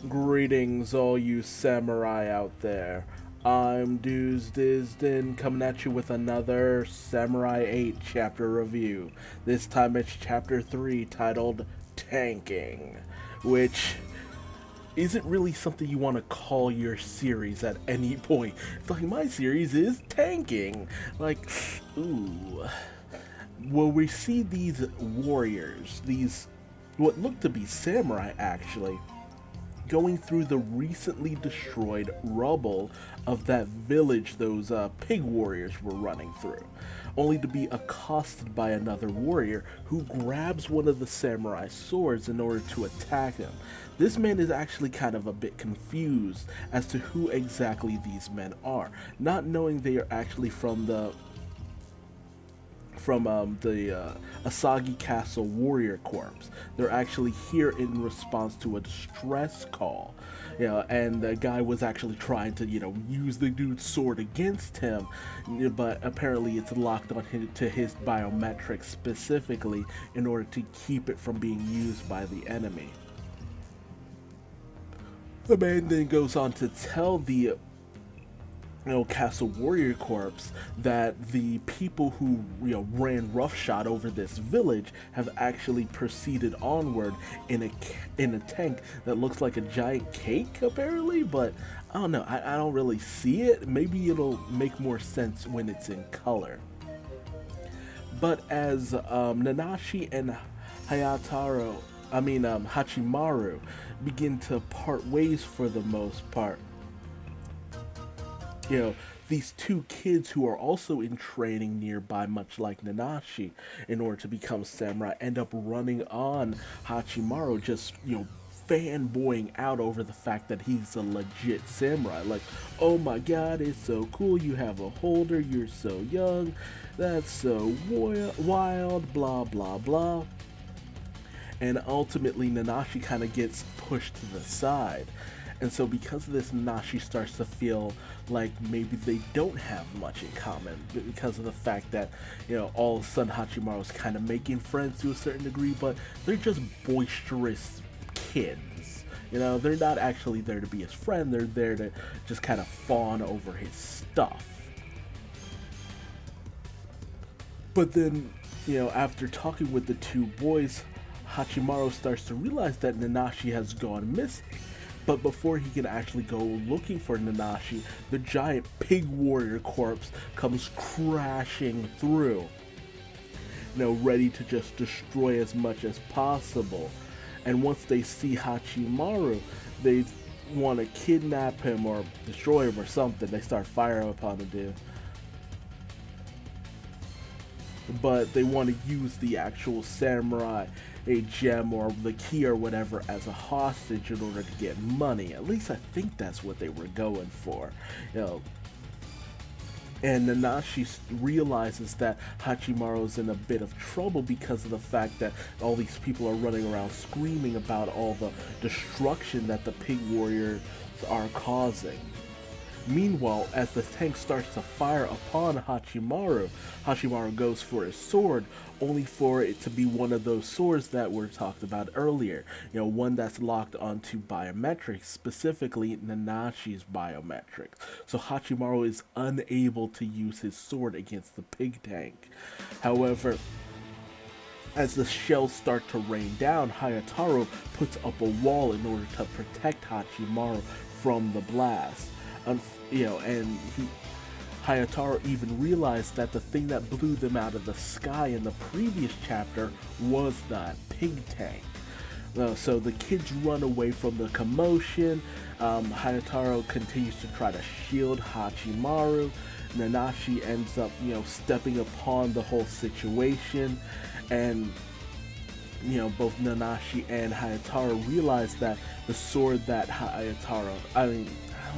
Greetings, all you samurai out there. I'm Deuce Disden coming at you with another Samurai 8 chapter review. This time it's chapter 3 titled Tanking, which isn't really something you want to call your series at any point. It's like, my series is tanking. Like, ooh. Well, we see these warriors, these what look to be samurai actually, going through the recently destroyed rubble of that village those pig warriors were running through, only to be accosted by another warrior who grabs one of the samurai swords in order to attack him. This man is actually kind of a bit confused as to who exactly these men are, not knowing they are actually from the Asagi Castle Warrior Corps. They're actually here in response to a distress call. And the guy was actually trying to, use the dude's sword against him, but apparently it's locked on to his biometrics specifically in order to keep it from being used by the enemy. The man then goes on to tell the Castle Warrior Corps that the people who ran roughshod over this village have actually proceeded onward in a tank that looks like a giant cake apparently, but I don't know. I don't really see it. Maybe it'll make more sense when it's in color. But as Nanashi and Hachimaru begin to part ways for the most part, these two kids who are also in training nearby, much like Nanashi, in order to become samurai, end up running on Hachimaru, just, fanboying out over the fact that he's a legit samurai. Like, oh my god, it's so cool, you have a holder, you're so young, that's so wild, blah blah blah. And ultimately, Nanashi kind of gets pushed to the side. And so because of this, Nanashi starts to feel like maybe they don't have much in common, because of the fact that, all of a sudden Hachimaru's kind of making friends to a certain degree, but they're just boisterous kids. They're not actually there to be his friend, they're there to just kind of fawn over his stuff. But then, after talking with the two boys, Hachimaru starts to realize that Nanashi has gone missing. But before he can actually go looking for Nanashi, the giant pig warrior corpse comes crashing through, ready to just destroy as much as possible. And once they see Hachimaru, they want to kidnap him or destroy him or something. They start firing upon the dude. But they want to use the actual samurai, a gem or the key or whatever, as a hostage in order to get money. At least I think that's what they were going for. And Nanashi realizes that Hachimaru's in a bit of trouble because of the fact that all these people are running around screaming about all the destruction that the pig warriors are causing. Meanwhile, as the tank starts to fire upon Hachimaru, Hachimaru goes for his sword, only for it to be one of those swords that were talked about earlier. One that's locked onto biometrics, specifically Nanashi's biometrics. So Hachimaru is unable to use his sword against the pig tank. However, as the shells start to rain down, Hayataro puts up a wall in order to protect Hachimaru from the blast. And Hayataro even realized that the thing that blew them out of the sky in the previous chapter was that pig tank. So the kids run away from the commotion. Hayataro continues to try to shield Hachimaru. Nanashi ends up, stepping upon the whole situation, and both Nanashi and Hayataro realize that the sword that I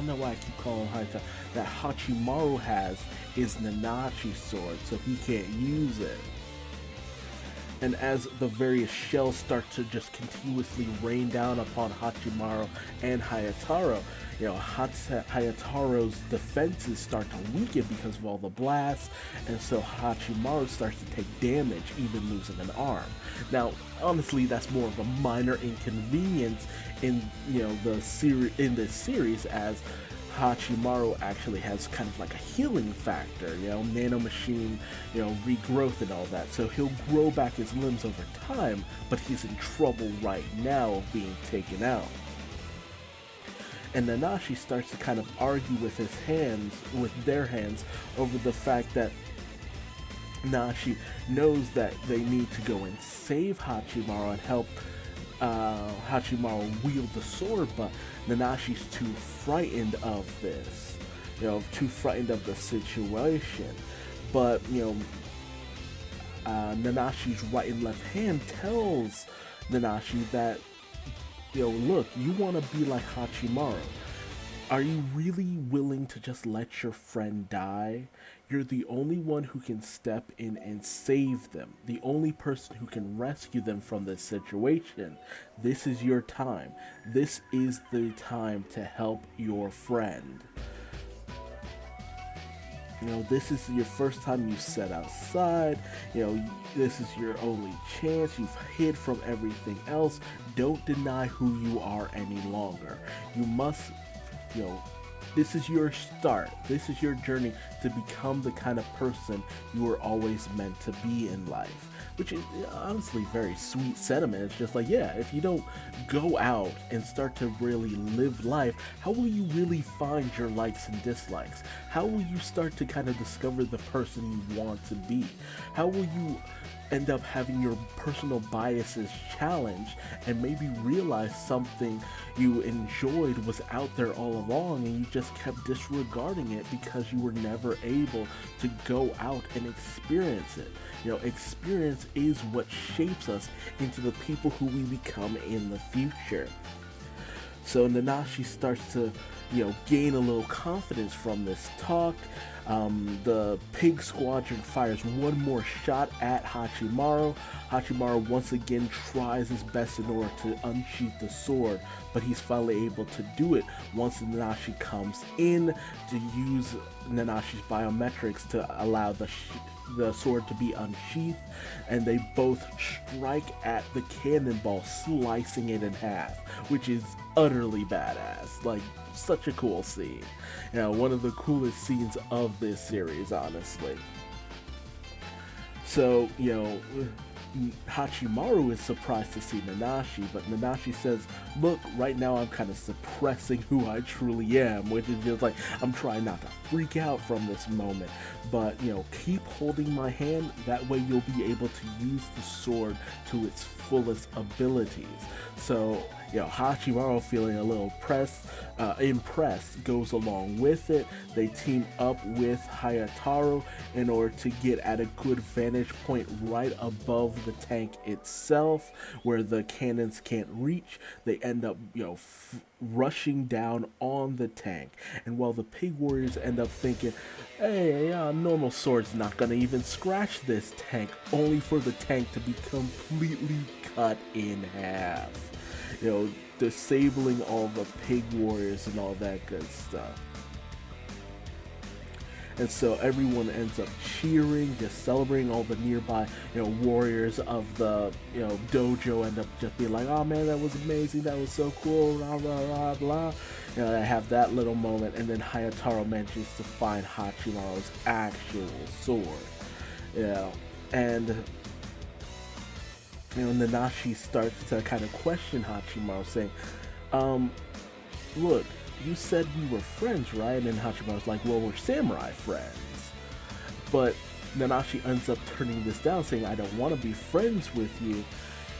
don't know why I keep calling Hayataro, that Hachimaru has is Nanashi's sword, so he can't use it. And as the various shells start to just continuously rain down upon Hachimaru and Hayataro, Hayataro's defenses start to weaken because of all the blasts, and so Hachimaru starts to take damage, even losing an arm. Now, honestly, that's more of a minor inconvenience in this series, as Hachimaru actually has kind of like a healing factor, nanomachine, regrowth and all that. So he'll grow back his limbs over time, but he's in trouble right now of being taken out. And Nanashi starts to kind of argue with their hands, over the fact that Nanashi knows that they need to go and save Hachimaru and help Hachimaru wield the sword, but Nanashi's too frightened of this, too frightened of the situation. But Nanashi's right and left hand tells Nanashi that, look, you want to be like Hachimaru. Are you really willing to just let your friend die? You're the only one who can step in and save them. The only person who can rescue them from this situation. This is your time. This is the time to help your friend. This is your first time you set outside. This is your only chance. You've hid from everything else. Don't deny who you are any longer. You must, this is your start. This is your journey to become the kind of person you were always meant to be in life. Which is honestly very sweet sentiment. It's just like, yeah, if you don't go out and start to really live life, how will you really find your likes and dislikes? How will you start to kind of discover the person you want to be? How will you end up having your personal biases challenged and maybe realize something you enjoyed was out there all along and you just kept disregarding it because you were never able to go out and experience it? Experience is what shapes us into the people who we become in the future. So Nanashi starts to, gain a little confidence from this talk. The Pig Squadron fires one more shot at Hachimaru. Hachimaru once again tries his best in order to unsheath the sword, but he's finally able to do it once Nanashi comes in to use Nanashi's biometrics to allow the sword to be unsheathed, and they both strike at the cannonball, slicing it in half, which is utterly badass. Like, such a cool scene. One of the coolest scenes of this series, honestly. So, Hachimaru is surprised to see Nanashi, but Nanashi says, look, right now I'm kind of suppressing who I truly am, which is just like, I'm trying not to freak out from this moment, but, keep holding my hand, that way you'll be able to use the sword to its fullest abilities. So, Hachimaru, feeling a little impressed, goes along with it. They team up with Hayataro in order to get at a good vantage point right above the tank itself, where the cannons can't reach. They end up, rushing down on the tank. And while the Pig Warriors end up thinking, hey, normal sword's not gonna even scratch this tank, only for the tank to be completely cut in half. Disabling all the Pig Warriors and all that good stuff. And so everyone ends up cheering, just celebrating. All the nearby, warriors of the, dojo end up just being like, oh man, that was amazing, that was so cool, blah, blah, blah, blah. They have that little moment, and then Hayataro manages to find Hachimaru's actual sword. And Nanashi starts to kind of question Hachimaru, saying, look, you said we were friends, right? And then Hachimaru's like, well, we're samurai friends. But Nanashi ends up turning this down, saying, I don't want to be friends with you.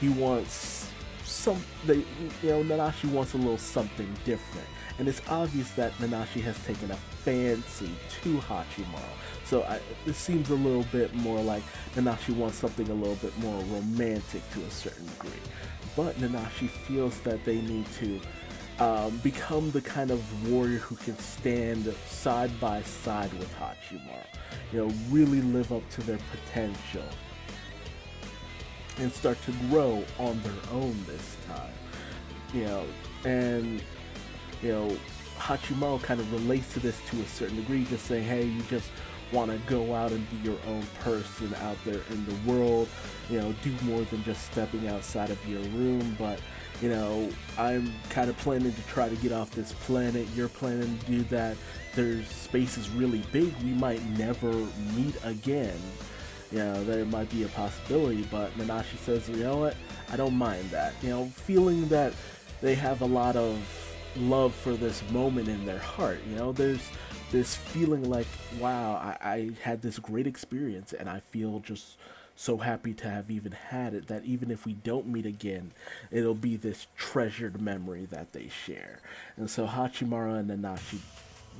He wants Nanashi wants a little something different. And it's obvious that Nanashi has taken a fancy to Hachimaru. So it seems a little bit more like Nanashi wants something a little bit more romantic to a certain degree. But Nanashi feels that they need to become the kind of warrior who can stand side by side with Hachimaru. Really live up to their potential. and start to grow on their own this time. You know, and you know, Hachimaru kind of relates to this to a certain degree, just saying, hey, you just want to go out and be your own person out there in the world, you know, do more than just stepping outside of your room. But you know, I'm kind of planning to try to get off this planet, you're planning to do that, there's space is really big, we might never meet again. You know, there might be a possibility, but Nanashi says, you know what, I don't mind that. You know, feeling that they have a lot of love for this moment in their heart. You know, there's this feeling like, wow, I had this great experience and I feel just so happy to have even had it, that even if we don't meet again, it'll be this treasured memory that they share. And so Hachimaru and Nanashi,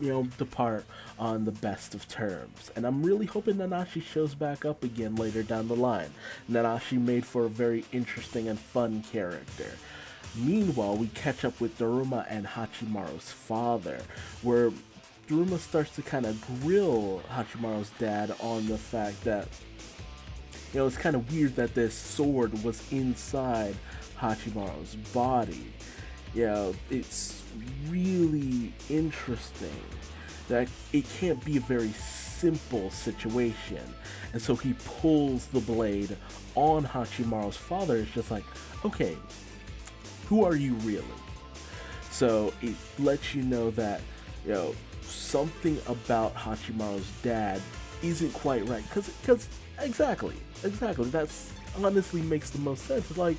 you know, depart on the best of terms. And I'm really hoping Nanashi shows back up again later down the line. Nanashi made for a very interesting and fun character. Meanwhile, we catch up with Daruma and Hachimaru's father, where Daruma starts to kind of grill Hachimaru's dad on the fact that, you know, it's kind of weird that this sword was inside Hachimaru's body. You know, it's really interesting that it can't be a very simple situation. And so he pulls the blade on Hachimaru's father. It's just like, okay, who are you really? So it lets you know that, you know, something about Hachimaru's dad isn't quite right. Because exactly, that's honestly makes the most sense. Like,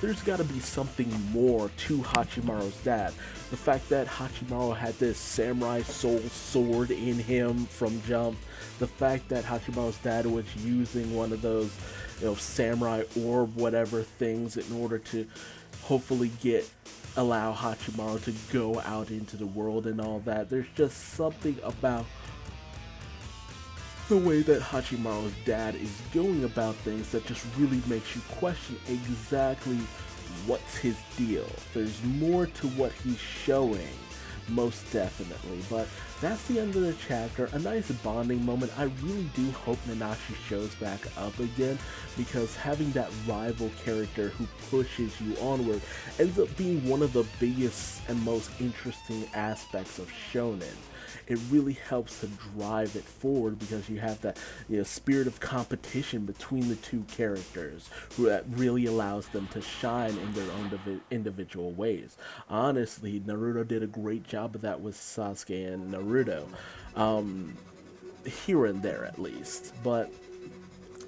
there's got to be something more to Hachimaru's dad. The fact that Hachimaru had this samurai soul sword in him from jump, the fact that Hachimaru's dad was using one of those, you know, samurai orb whatever things in order to hopefully allow Hachimaru to go out into the world and all that. There's just something about the way that Hachimaru's dad is going about things that just really makes you question exactly what's his deal. There's more to what he's showing, most definitely, but that's the end of the chapter. A nice bonding moment. I really do hope Nanashi shows back up again, because having that rival character who pushes you onward ends up being one of the biggest and most interesting aspects of shonen. It really helps to drive it forward, because you have that, you know, spirit of competition between the two characters, that really allows them to shine in their own individual ways. Honestly, Naruto did a great job of that with Sasuke and Naruto, here and there at least, but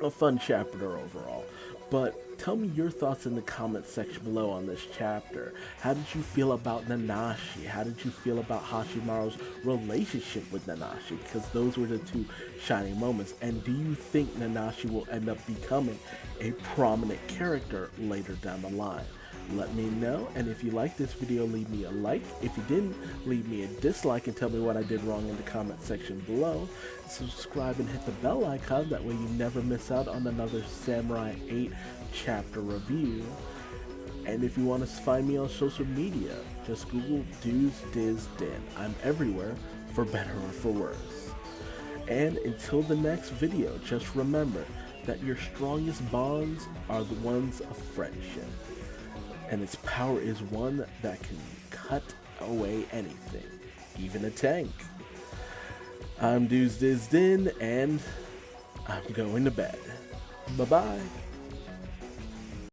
a fun chapter overall. But tell me your thoughts in the comment section below on this chapter. How did you feel about Nanashi? How did you feel about Hachimaru's relationship with Nanashi? Because those were the two shining moments. And do you think Nanashi will end up becoming a prominent character later down the line? Let me know, and if you like this video, leave me a like. If you didn't, leave me a dislike and tell me what I did wrong in the comment section below. Subscribe and hit the bell icon, that way you never miss out on another Samurai 8 chapter review. And if you want to find me on social media, just Google DewsDizDin. I'm everywhere, for better or for worse. And until the next video, just remember that your strongest bonds are the ones of friendship. And its power is one that can cut away anything, even a tank. I'm DewsDizDin, and I'm going to bed. Bye-bye.